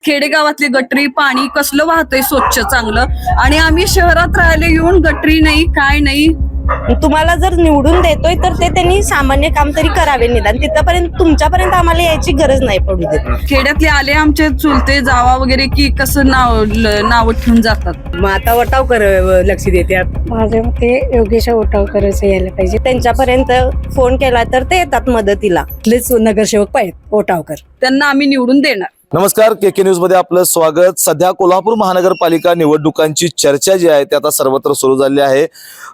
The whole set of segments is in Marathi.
खेडेगावातली गटरी पाणी कसलं वाहतंय स्वच्छ चांगलं, आणि आम्ही शहरात राहिले येऊन गटरी नाही काय नाही. तुम्हाला जर निवडून देतोय तर ते त्यांनी सामान्य काम तरी करावे, निदान तिथपर्यंत तुमच्यापर्यंत आम्हाला यायची गरज नाही पडू देत. खेड्यातले आले आमचे चुलते जावा वगैरे की कसं नाव ठेवून जातात. मग आता वटावकर लक्ष देतात. माझ्या मते योगेश ओटावकरच यायला पाहिजे. त्यांच्यापर्यंत फोन केला तर ते येतात मदतीला. इथलेच नगरसेवक पाहिजेत ओटावकर. त्यांना आम्ही निवडून देणार. नमस्कार, केके न्यूज मध्ये आपलं स्वागत. सध्या कोल्हापूर महानगरपालिका निवडणुकांची चर्चा जी आहे ती आता सर्वत्र सुरू झाली आहे.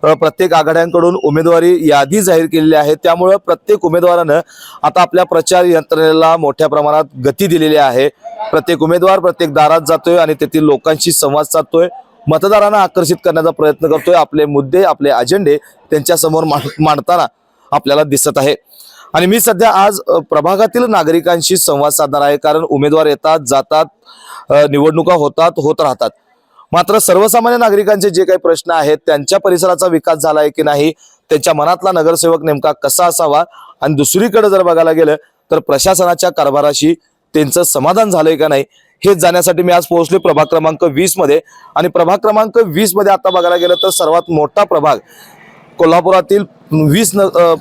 प्रत्येक आघाड्यांकडून उमेदवारी यादी जाहीर केलेली आहे. त्यामुळे प्रत्येक उमेदवारानं आता आपल्या प्रचार यंत्रणेला मोठ्या प्रमाणात गती दिलेली आहे. प्रत्येक उमेदवार प्रत्येक दारात जातोय आणि तेथील लोकांशी संवाद साधतोय, मतदारांना आकर्षित करण्याचा प्रयत्न करतोय. आपले मुद्दे, आपले अजेंडे त्यांच्या समोर मांडताना आपल्याला दिसत आहे. आणि मी सध्या आज प्रभागातील नागरिकांशी संवाद साधणार आहे, कारण उमेदवार येतात जातात, निवडणुका होत राहतात. मात्र सर्वसामान्य नागरिकांचे जे काही प्रश्न आहेत, त्यांच्या परिसराचा विकास झाला आहे की नाही, त्यांच्या मनातला नगरसेवक नेमका कसा असावा, आणि दुसरीकडे जर बघायला गेलं तर प्रशासनाच्या कारभाराशी त्यांचं समाधान झालंय का नाही, हे जाण्यासाठी मी आज पोहोचले प्रभाग क्रमांक 20 मध्ये. आणि प्रभाग क्रमांक 20 मध्ये आता बघायला गेलं तर सर्वात मोठा प्रभाग कोल्हापुरातील 20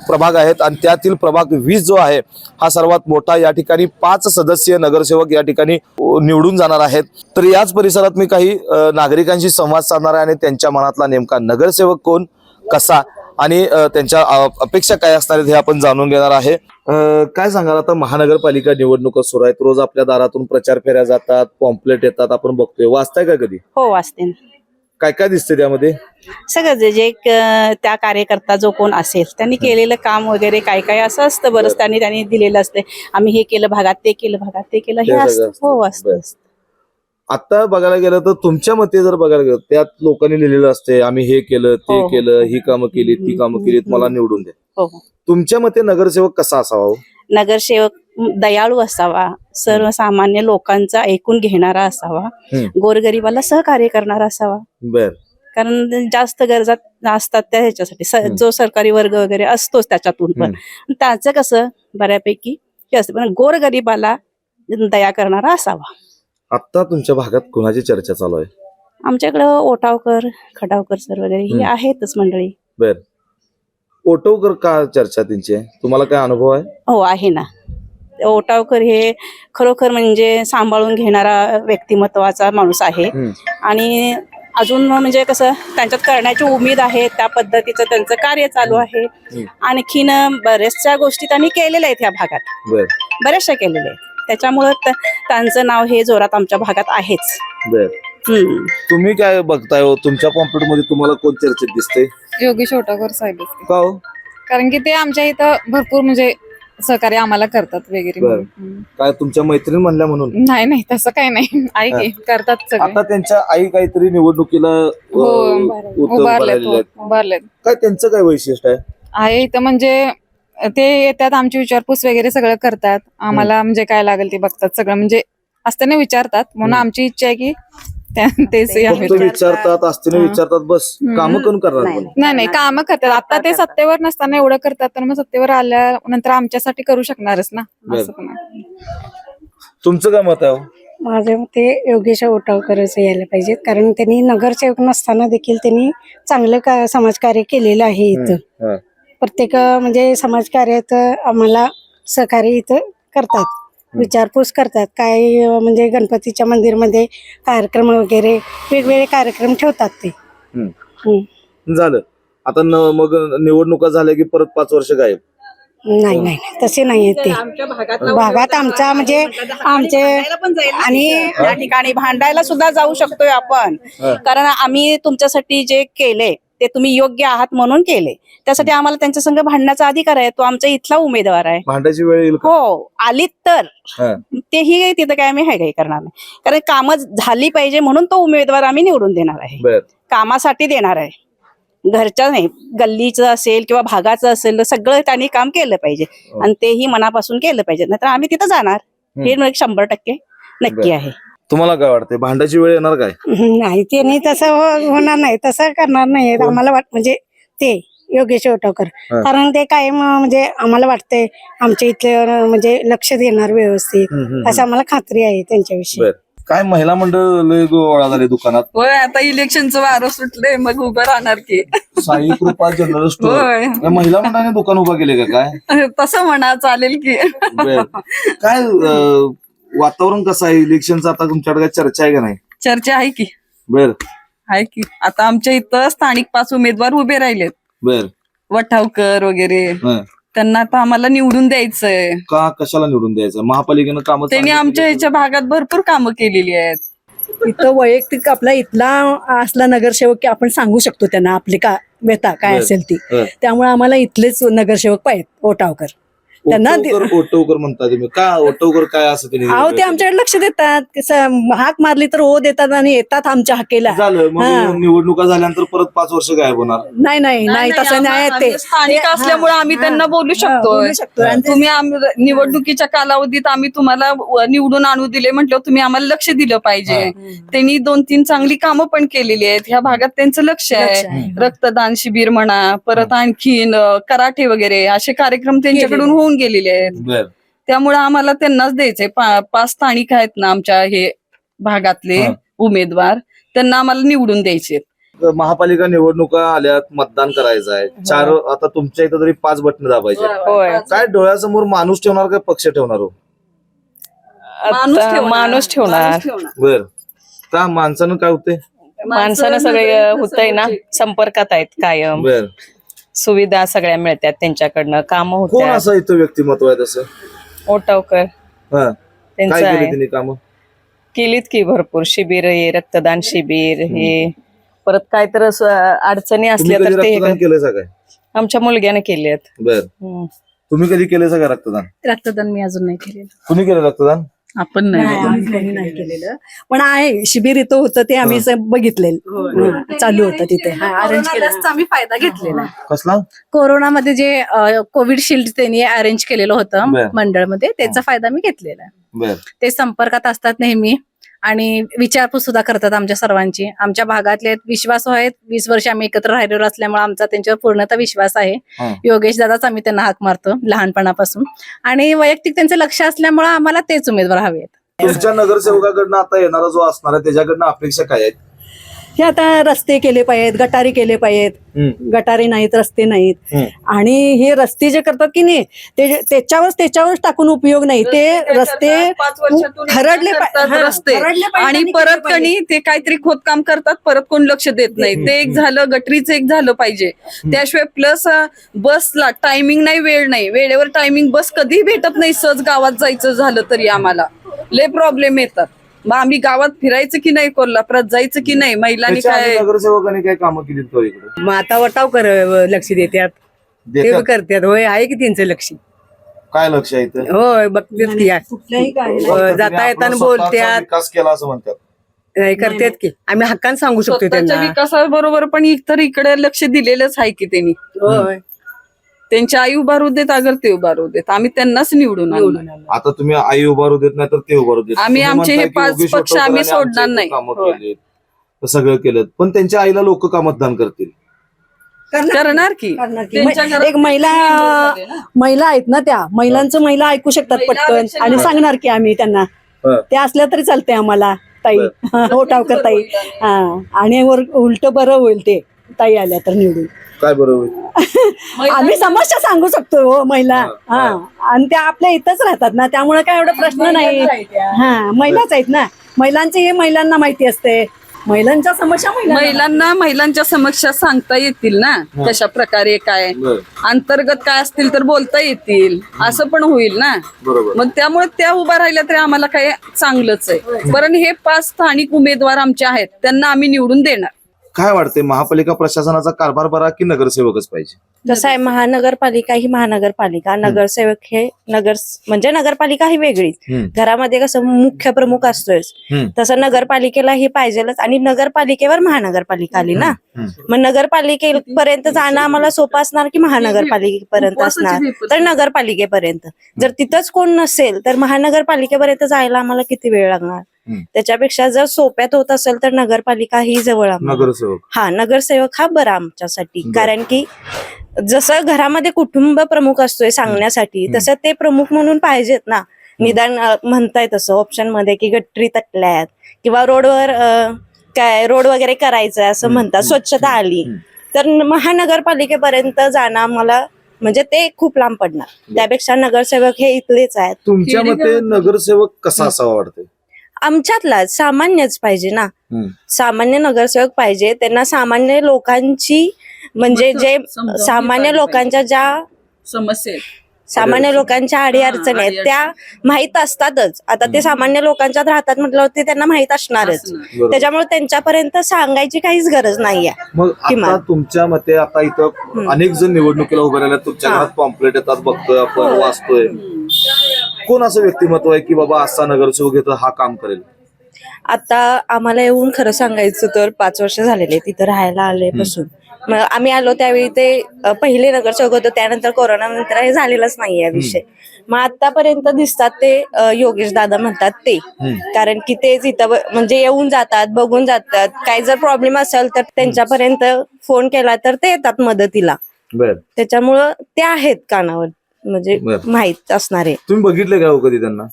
प्रभाग आहेत, आणि त्यातील प्रभाग 20 जो आहे हा सर्वात मोठा. या ठिकाणी 5 सदस्यीय नगरसेवक या ठिकाणी निवडून जाणार आहेत. तर याच परिसरात मी काही नागरिकांशी संवाद साधणार आहे, आणि त्यांच्या मनातला नेमका नगरसेवक कोण, कसा, आणि त्यांच्या अपेक्षा काय असणार आहेत हे आपण जाणून घेणार आहे. काय सांगाल, आता महानगरपालिका निवडणुका सुरू आहेत, रोज आपल्या दारातून प्रचार फेऱ्या जातात, पॉम्पलेट येतात, आपण बघतोय. वाचताय का कधी? हो, वाचते. काय काय दिसते त्यामध्ये? सगळं जे त्या कार्यकर्ता जो कोण असेल त्यांनी केलेलं काम वगैरे काय काय असं असतं. बरंच त्यांनी दिलेलं असते. आम्ही हे केलं भागात, ते केलं भागात, ते केलं, हे असतं. हो, असतं. आता बघायला गेलं तर तुमच्या मते जर बघायला गेलं त्यात लोकांनी लिहिलेलं असते, आम्ही हे केलं, ते केलं, ही कामं केली, ती कामं केली, मला निवडून द्या. हो. तुमच्या मते नगरसेवक कसा असावा? नगरसेवक दयाळू असावा, सर्वसामान्य लोकांचा ऐकून घेणारा असावा, गोरगरिबाला सहकार्य करणारा असावा. बर. कारण जास्त गरजा असतात त्या ह्याच्यासाठी जो सरकारी वर्ग वगैरे असतोच त्याच्यातून, पण त्याचं कसं बऱ्यापैकी हे असतं, पण गोरगरिबाला दया करणारा असावा. आता तुमच्या भागात कोणाची चर्चा चालू आहे? आमच्याकडं ओटावकर, खटावकर सर वगैरे ही आहेतच मंडळी. बर. ओटवकर का चर्चा त्यांची आहे? तुम्हाला काय अनुभव आहे? हो, आहे ना. ओटावकर हे खरोखर म्हणजे सांभाळून घेणारा व्यक्तिमत्वाचा माणूस आहे. आणि अजून म्हणजे कसं त्यांच्यात करण्याची उमेद आहे, त्या पद्धतीचं त्यांचं कार्य चालू आहे. आणखीन बऱ्याचशा गोष्टी त्यांनी केलेल्या आहेत ह्या भागात, बऱ्याचशा केलेल्या आहेत. त्याच्यामुळं त्यांचं नाव हे जोरात आमच्या भागात आहेच. बर. तुम्ही काय बघताय हो? तुमच्या कॉम्प्युटर मध्ये तुम्हाला कोण चर्चेत दिसते? योगेश ओटावकर साहेब. का हो? कारण की ते आमच्या इथं भरपूर म्हणजे सहकार्य आम्हाला करतात वगैरे. काय तुमच्या मैत्रीण म्हणल्या म्हणून? नाही तसं काही नाही, आई करतात सगळे. आता त्यांच्या आई काहीतरी निवडणुकीला उभारलेत. काय त्यांचं काय वैशिष्ट्य आहे इथं म्हणजे ते येतात, आमची विचारपूस वगैरे सगळं करतात. आम्हाला म्हणजे काय लागेल ते बघतात सगळं, म्हणजे असताना विचारतात. म्हणून आमची इच्छा आहे की तेच विचारतात, असताना विचारतात, बस कामं करून करणार? नाही, कामं करतात. आता ते सत्तेवर नसताना एवढं करतात, तर मग सत्तेवर आल्यानंतर आमच्यासाठी करू शकणारच ना. असं पण आहे. तुमचं काय मत आहे? माझ्या मते योगेश ओटावकरच यायला पाहिजेत, कारण त्यांनी नगरसेवक नसताना देखील त्यांनी चांगलं समाजकार्य केलेलं आहे. इथं प्रत्येक म्हणजे समाजकार्यात आम्हाला सहकार्य इथं करतात, विचारपूस करतात. काय म्हणजे गणपतीच्या मंदिरमध्ये कार्यक्रम वगैरे वेगवेगळे कार्यक्रम ठेवतात ते. झालं. आता मग निवडणुका झाल्या की परत 5 वर्ष गायब? नाही तसे नाही ते. भागात आमचा म्हणजे आमचे आणि या ठिकाणी भांडायला सुद्धा जाऊ शकतोय आपण, कारण आम्ही तुमच्यासाठी जे केले ते तुम्ही योग्य आहात म्हणून केले. त्यासाठी आम्हाला त्यांच्या संग भांडण्याचा अधिकार आहे. तो आमचा इथला उमेदवार आहे. भांडायची वेळ येईल? हो, आलीत तर तेही तिथं काय आम्ही काही करणार नाही, कारण कामं झाली पाहिजे म्हणून तो उमेदवार आम्ही निवडून देणार आहे. कामासाठी देणार आहे, घरच्या नाही, गल्लीचं असेल किंवा भागाचं असेल, सगळं त्यांनी काम केलं पाहिजे, आणि तेही मनापासून केलं पाहिजे. नाहीतर आम्ही तिथं जाणार, हे 100% नक्की आहे. तुम्हाला काय वाटतंय, भांडायची वेळ येणार काय? नाही, ते नाही, तसं होणार नाही, तसं करणार नाही आम्हाला म्हणजे ते योगेश ओटावकर. कारण ते कायम म्हणजे आम्हाला वाटतंय आमच्या इथले म्हणजे लक्ष देणार व्यवस्थित, असं आम्हाला खात्री आहे त्यांच्याविषयी. काय महिला मंडळ लय गोळा झाले दुकानात. होय आता इलेक्शनचं वारं सुटलंय मग उभं राहणार की. साई कृपा जनरल स्टोर होय. या महिला मंडळाने दुकान उभा केले का काय? तसं म्हणा चालेल की. बर. काय वातावरण कसं आहे इलेक्शनचं आता तुमच्याकडे काय चर्चा आहे का नाही? चर्चा आहे की. बर आहे की. आता आमच्या इथं स्थानिक 5 उमेदवार उभे राहिलेत. बर. वठावकर वगैरे. हं. त्यांना आता आम्हाला निवडून द्यायचंय. का कशाला निवडून द्यायचं? महापालिकेनं कामं त्यांनी चांगली आमच्या केली. ह्याच्या भागात भरपूर कामं केलेली आहेत. इथं वैयक्तिक आपला इथला असला नगरसेवक की आपण सांगू शकतो त्यांना आपली का व्यथा काय बर. असेल ती. बर. त्यामुळे आम्हाला इथलेच नगरसेवक पाहिजेत ओटावकर. त्यांना ओटवकर म्हणता तुम्ही का? ओटवकर काय असं त्यांनी अहो ते आमच्याकडे लक्ष देतात. कसं हाक मारली तर हो देतात आणि येतात आमच्या हाकेला. झालं मग हा. निवडणुका झाल्यानंतर परत 5 वर्ष गायब होणार. नाही नाही नाही तसं नाही आम्ही ते स्थानिक ते- असल्यामुळे हा, आम्ही हा, त्यांना बोलू हा, शकतो. बोलू शकतो. आणि ते- तुम्ही निवडणुकीच्या कालावधीत आम्ही तुम्हाला निवडून आणू दिले म्हटलं तुम्ही आम्हाला लक्ष दिलं पाहिजे. त्यांनी 2-3 चांगली कामं पण केलेली आहेत. ह्या भागात त्यांचं लक्ष आहे. रक्तदान शिबिर म्हणा, परत आणखीन कराटे वगैरे असे कार्यक्रम त्यांच्याकडून होऊन गेलेले आहेत. बर. त्यामुळे आम्हाला त्यांनाच द्यायचंय. 5 स्थानिक आहेत ना आमच्या हे भागातले हा. उमेदवार, त्यांना आम्हाला निवडून द्यायचे. महापालिका निवडणुका आल्यात, मतदान करायचं आहे. 4 आता तुमच्या इथं तरी 5 बटन दाबायचे. होय. काय डोळ्यासमोर माणूस ठेवणार का पक्ष ठेवणार हो? माणूस ठेवणार. बर. का माणसानं काय होते? माणसानं सगळे होतंय ना, संपर्कात आहेत कायम, बर. सुविधा सगळ्या मिळतात त्यांच्याकडनं, काम कोण होतात. असं इथं व्यक्तिमत्व आहे तसं? ओटावकर हा. त्यांचं काय केले आहे. त्यांनी कामं? केलीत की भरपूर शिबिर, हे रक्तदान शिबिर, हे परत काय तर असं अडचणी तुम्ही असल्या कधी तर ते रक्तदान केलंय का काय? आमच्या मुलग्याने केलेत. बर. तुम्ही कधी केलंय का रक्तदान? रक्तदान मी अजून नाही केलेलं. तुम्ही केलं रक्तदान? आपण नाही, आम्ही कोणी नाही केलेलं. पण आहे शिबिर इथं होतं ते आम्ही बघितलेलं. चालू होतं तिथे अरेंज केलं. आम्ही फायदा घेतलेला. कसला? कोरोनामध्ये जे कोविड शिल्ड त्यांनी अरेंज केलेलं होतं बर. मंडळमध्ये, त्याचा फायदा मी घेतलेला आहे. बर. ते संपर्कात असतात नेहमी आणि विचारपूस सुद्धा करतात आमच्या सर्वांची. आमच्या भागातले विश्वास आहेत. 20 वर्ष आम्ही एकत्र राहिलेलो असल्यामुळे आमचा त्यांच्यावर पूर्णतः विश्वास आहे. हा. योगेश दादाच आम्ही त्यांना हाक मारतो लहानपणापासून, आणि वैयक्तिक त्यांचं लक्ष असल्यामुळे आम्हाला तेच उमेदवार हवे आहेत. तुमच्या नगरसेवकाकडनं आता येणारा जो असणार आहे त्याच्याकडनं अपेक्षा काय आहेत? हे आता रस्ते केले पाहिजेत, गटारी केले पाहिजेत. गटारी नाहीत, रस्ते नाहीत. आणि हे रस्ते जे करतात की नाही ते त्याच्यावरच टाकून उपयोग नाही. ते रस्ते 5 वर्षातून खरडले करतात हा, रस्ते खरडले पाहिजे आणि आणि परत केले पाहिजे. कणी ते काहीतरी खोदकाम करतात, परत कोण लक्ष देत नाही. ते एक झालं, गटरीचं एक झालं पाहिजे. त्याशिवाय प्लस बसला टायमिंग नाही, वेळ नाही. वेळेवर टायमिंग बस कधीही भेटत नाही. सहज गावात जायचं झालं तरी आम्हाला लय प्रॉब्लेम येतात. मग आम्ही गावात फिरायचं की नाही, कोल्हापुरात जायचं की नाही, महिलांनी त्याच्या आधी काय नगरसेवकांनी काय कामं केली तो इकडे? मग आता वटावकर लक्ष देतात, ते देतात? करतात. होय, आहे की त्यांचं लक्ष. काय लक्ष आहे इथं? होय, बघतात की तुम्ही जाता येताना आपला स्वतःचा बोलतात, विकास केला असं म्हणतात. नाही करतात की. आम्ही हक्कान सांगू शकतो स्वतःच्या त्यांना. विकासाबरोबर पण इतर इकडे लक्ष दिलेलंच आहे की त्यांनी. होय, त्यांची आई उभारू देत, अगर ते उभारू देत, आम्ही त्यांनाच निवडून आणणार. आता तुम्ही आई उभारू देत नाही तर ते उभारू देत. आम्ही तुम्ही आमचे हे म्हणताय की 5 योगेश पक्ष वटवकर आम्ही आणि सोडणार आमच्या नाही. इथं कामं होय. केलीत. सगळं केलं पण त्यांच्या आईला लोक का मतदान करतील? करणार की. करणार की. त्यांच्या घरात एक महिला आहेत ना, त्या महिलांचं महिला ऐकू शकतात महिला पटकन आरक्षण आणि सांगणार की आम्ही त्यांना. हं. त्या असल्या तरी चालते आम्हाला ताई. ओटावकर ताई. हा, आणि उलट बरं होईल ते ताई आल्या तर निवडून. काय बरोबर? आम्ही समस्या सांगू शकतो हो महिला. हा, आणि त्या आपल्या इथंच राहतात ना, त्यामुळे काय एवढा प्रश्न नाही. हा, महिलाच आहेत ना. महिलांचे हे महिलांना माहिती असते. महिलांच्या समस्या महिलांच्या समस्या सांगता येतील ना, कशा प्रकारे काय बरं. अंतर्गत काय असतील तर बोलता येतील, असं पण होईल ना. बरोबर. मग त्यामुळे त्या उभा राहिल्या तरी आम्हाला काय चांगलंच आहे. कारण हे 5 स्थानिक उमेदवार आमचे आहेत, त्यांना आम्ही निवडून देणार. काय वाटतंय, महापालिका प्रशासनाचा कारभार बरा की नगरसेवकच पाहिजे? कसं आहे, महानगरपालिका ही महानगरपालिका, नगरसेवक हे म्हणजे नगरपालिका ही वेगळीच. घरामध्ये कसं मुख्य प्रमुख असतोयच, तसं नगरपालिकेला ही पाहिजेलच. आणि नगरपालिकेवर महानगरपालिका आली ना, मग नगरपालिकेपर्यंत जाणं आम्हाला सोपं असणार की महानगरपालिकेपर्यंत असणार तर नगरपालिकेपर्यंत. जर तिथंच कोण नसेल तर महानगरपालिकेपर्यंत जायला आम्हाला किती वेळ लागणार? त्याच्यापेक्षा जर सोप्यात होत असेल तर नगरपालिका ही जवळ नगरसेवक. हा, नगरसेवक हा बरा आमच्यासाठी. कारण की जसं घरामध्ये कुटुंब प्रमुख असतोय सांगण्यासाठी, तसं ते प्रमुख म्हणून पाहिजेत ना. निदान म्हणताय तसं ऑप्शन मध्ये की गटरी तटल्यात किंवा रोडवर काय रोड वगैरे करायचं असं म्हणतात, स्वच्छता आली तर महानगरपालिकेपर्यंत जाणं मला म्हणजे ते खूप लांब पडणार. त्यापेक्षा नगरसेवक हे इथलेच आहेत. तुमच्या मते नगरसेवक कसा असावा वाटतंय? आमच्यातलाच सामान्यच पाहिजे ना, सामान्य नगरसेवक पाहिजे. त्यांना सामान्य लोकांची म्हणजे जे सामान्य लोकांच्या ज्या समस्या आहेत. सामान्य लोकांच्या अडी अडचणी आहेत त्या माहित असतातच. आता ते सामान्य लोकांच्यात राहतात म्हटल्यावरती त्यांना माहित असणारच. त्याच्यामुळे त्यांच्यापर्यंत सांगायची काहीच गरज नाहीये. मग आता तुमच्या मते आता इथं अनेक जण निवडणुकीला उभे राहिले, तुमच्या घरात पॉम्पलेट येतात, बघतोय आपण, वाचतोय. कोण असं व्यक्तिमत्व आहे की बाबा असा नगरसेवक येतो हा काम करेल? आता आम्हाला येऊन खरं सांगायचं तर 5 वर्ष झालेले तिथं राहायला आल्यापासून. मग आम्ही आलो त्यावेळी ते पहिले नगरसेवक होतो, त्यानंतर कोरोना नंतर हे झालेलाच नाहीये विषय. मग आतापर्यंत दिसतात ते योगेश दादा म्हणतात ते, कारण की तेच इथं म्हणजे येऊन जातात, बघून जातात. काही जर प्रॉब्लेम असेल तर त्यांच्यापर्यंत फोन केला तर ते येतात मदतीला. त्याच्यामुळं ते आहेत कानावर म्हणजे माहित असणारे. तुम्ही बघितले का कधी त्यांना?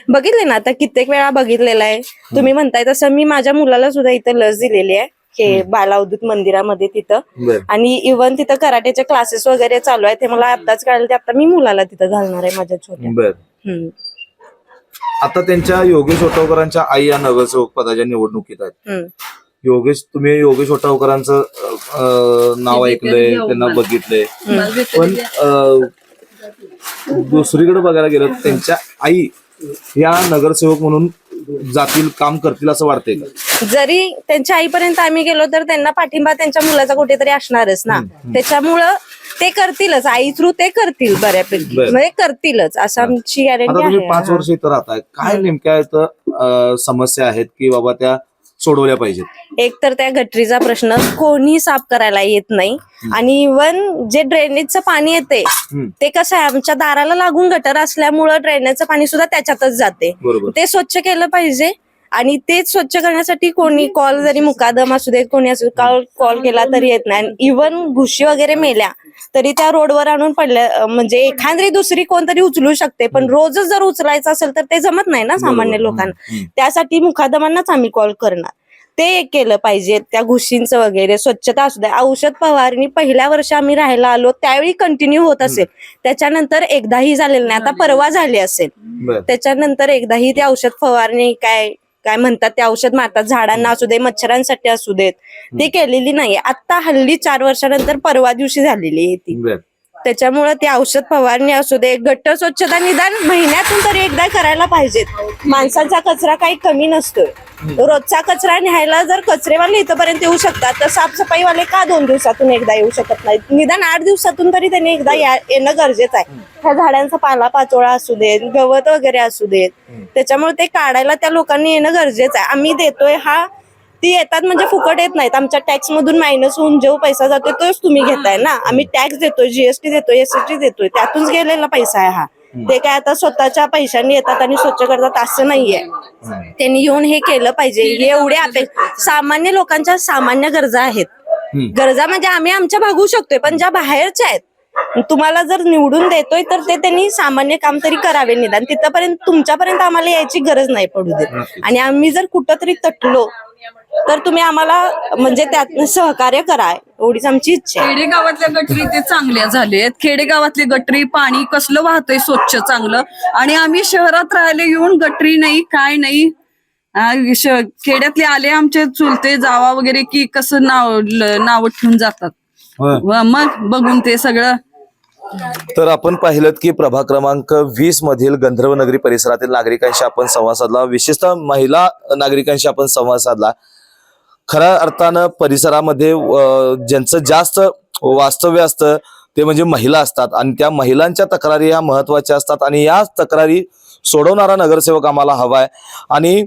बघितले ना, आता कित्येक वेळा बघितलेला आहे. तुम्ही म्हणताय तसं मी माझ्या मुलाला सुद्धा इथं लस दिलेली आहे हे बालावधूत मंदिरामध्ये तिथं. आणि इव्हन तिथं कराटेचे क्लासेस वगैरे चालू आहेत. हे मला आताच कळलं, ते आता मी मुलाला तिथं घालणार आहे माझ्या छोट्या. आता त्यांच्या योगेश ओटावकरांच्या आई या नगरसेवक पदाच्या निवडणुकीत आहेत. तुम्ही योगेश ओटावकरांचं नाव ऐकलंय, त्यांना बघितलंय, पण दुसरीकडे बघायला गेलं त्यांच्या आई या नगरसेवक म्हणून जातील, काम करतील असं वाटतंय का? जरी त्यांच्या आईपर्यंत आम्ही गेलो तर त्यांना पाठिंबा त्यांच्या मुलाचा कुठेतरी असणारच ना. त्याच्यामुळं ते करतीलच, आई थ्रू ते करतील बऱ्यापैकी, म्हणजे करतीलच असं आमची गॅरंटी आहे. 5 वर्ष इथं राहताय, काय नेमक्या इथं समस्या आहेत की बाबा त्या सोडवल्या पाहिजेत? एक तर त्या गटरीचा प्रश्न कोणी साफ करायला येत नाही. आणि इव्हन जे ड्रेनेजचं पाणी येते ते कसं आहे, आमच्या दाराला लागून गटर असल्यामुळं ड्रेनेजचं पाणी सुद्धा त्याच्यातच जाते. ते स्वच्छ केलं पाहिजे. आणि तेच स्वच्छ करण्यासाठी कोणी कॉल जरी मुकादम असू देत, कोणी असू कॉल केला तरी येत नाही. इव्हन घुशी वगैरे मेल्या तरी त्या रोडवर आणून पडल्या, म्हणजे एखादी दुसरी कोणतरी उचलू शकते, पण रोजच जर उचलायचं असेल तर ते जमत नाही ना सामान्य लोकांना. त्यासाठी मुकादमांनाच आम्ही कॉल करणार. ते एक केलं पाहिजे. त्या घुशींचं वगैरे स्वच्छता असू द्या. औषध फवारणी पहिल्या वर्षी आम्ही राहायला आलो त्यावेळी कंटिन्यू होत असेल, त्याच्यानंतर एकदाही झालेलं नाही. आता परवा झाली असेल, त्याच्यानंतर एकदाही ते औषध फवारणी काय म्हणतात ते औषध मारतात झाडांना असू दे, मच्छरांसाठी असू देत, ते केलेली नाहीये. आता हल्ली 4 वर्षानंतर परवा दिवशी झालेली आहे ती. त्याच्यामुळे ते औषध फवारणी असू दे, गटर स्वच्छता निदान महिन्यातून तरी एकदा करायला पाहिजेत. माणसाचा कचरा काही कमी नसतोय. रोजचा कचरा न्यायला जर कचरेवाले इथपर्यंत येऊ शकतात तर साफसफाईवाले का 2 दिवसातून एकदा येऊ शकत नाहीत? निदान 8 दिवसातून तरी त्यांनी एकदा येणं गरजेचं आहे. ह्या झाडांचा पालापाचोळा असू देत, गवत वगैरे असू देत, त्याच्यामुळे ते काढायला त्या लोकांनी येणं गरजेचं आहे. आम्ही देतोय ती येतात म्हणजे फुकट येत नाहीत. आमच्या टॅक्स मधून मायनस होऊन जो पैसा जातोय तोच तुम्ही घेताय ना. आम्ही टॅक्स देतोय, जीएसटी देतोय, एसएसटी देतोय, त्यातूनच गेलेला पैसा आहे हा. ते काय आता स्वतःच्या पैशांनी येतात आणि स्वच्छ करतात असं नाहीये. त्यांनी येऊन हे केलं पाहिजे. हे एवढे सामान्य लोकांच्या सामान्य गरजा आहेत. गरजा म्हणजे आम्ही आमच्या भागवू शकतोय, पण ज्या बाहेरच्या आहेत, तुम्हाला जर निवडून देतोय तर ते त्यांनी सामान्य काम तरी करावे. निदान तिथपर्यंत तुमच्यापर्यंत आम्हाला यायची गरज नाही पडू देत. आणि आम्ही जर कुठंतरी तटलो तर तुम्ही आम्हाला म्हणजे त्यात सहकार्य करा, एवढीच आमची इच्छा आहे. खेडेगावातल्या गटरी ते चांगल्या झालेत. खेडेगावातली गटरी पाणी कसलं वाहतंय स्वच्छ चांगलं. आणि आम्ही शहरात राहिले येऊन गटरी नाही, काय नाही. खेड्यातले आले आमचे चुलते जावा वगैरे की कसं नाव ठेवून जातात. मग बघून ते सगळं. तर आपण पाहिलं की प्रभाग क्रमांक 20 मधील गंधर्वनगरी परिसरातील नागरिकांशी आपण संवाद साधला, विशेषतः महिला नागरिकांशी आपण संवाद साधला. खऱ्या अर्थानं परिसरामध्ये ज्यांचं जास्त वास्तव्य असतं ते म्हणजे महिला असतात आणि त्या महिलांच्या तक्रारी ह्या महत्वाच्या असतात आणि या तक्रारी सोडवणारा नगरसेवक आम्हाला हवाय. आणि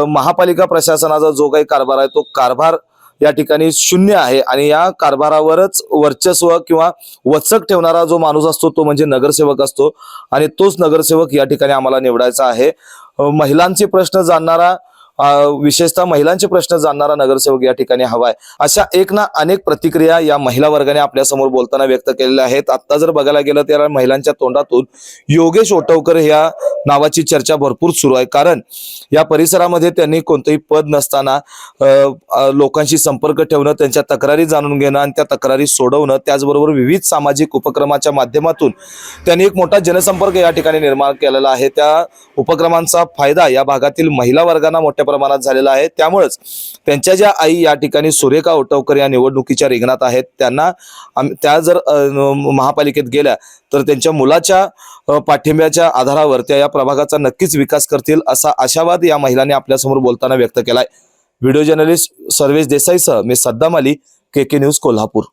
महापालिका प्रशासनाचा जो काही कारभार आहे तो कारभार या ठिकाणी शून्य आहे आणि या कारभारावरच वर्चस्व किंवा वचक ठेवणारा जो माणूस असतो तो म्हणजे नगरसेवक असतो आणि तोच नगरसेवक या ठिकाणी आम्हाला निवडायचा आहे. महिलांचे प्रश्न जाणणारा, विशेषतः महिलांचे प्रश्न जाणणारा नगरसेवक या ठिकाणी हवाय. अशा एक ना अनेक प्रतिक्रिया या महिला वर्गाने आपल्या समोर बोलताना व्यक्त केलेल्या आहेत. आता जर बघायला गेलं तर महिलांच्या तोंडातून योगेश ओटवकर या नावाची चर्चा भरपूर सुरू आहे. कारण या परिसरामध्ये त्यांनी कोणतंही पद नसताना लोकांशी संपर्क ठेवणं, त्यांच्या तक्रारी जाणून घेणं आणि त्या तक्रारी सोडवणं, त्याचबरोबर विविध सामाजिक उपक्रमाच्या माध्यमातून त्यांनी एक मोठा जनसंपर्क या ठिकाणी निर्माण केलेला आहे. त्या उपक्रमांचा फायदा या भागातील महिला वर्गांना मोठ्या प्रमाणात झालेला आहे. त्यामुळेच त्यांच्या ज्या आई या ठिकाणी सुरेखा ओटवकर या निवडणुकीच्या रिंगणात आहेत, त्या जर महापालिकेत गेल्या तर त्यांच्या मुलाच्या पाठिंब्याच्या आधारावर त्या या प्रभागाचा नक्कीच विकास करतील, असा आशावाद या महिलांनी आपल्यासमोर बोलताना व्यक्त केलाय. व्हिडिओ जर्नलिस्ट सर्वेश देसाईसह मी सद्दाम अली, KK न्यूज कोल्हापूर.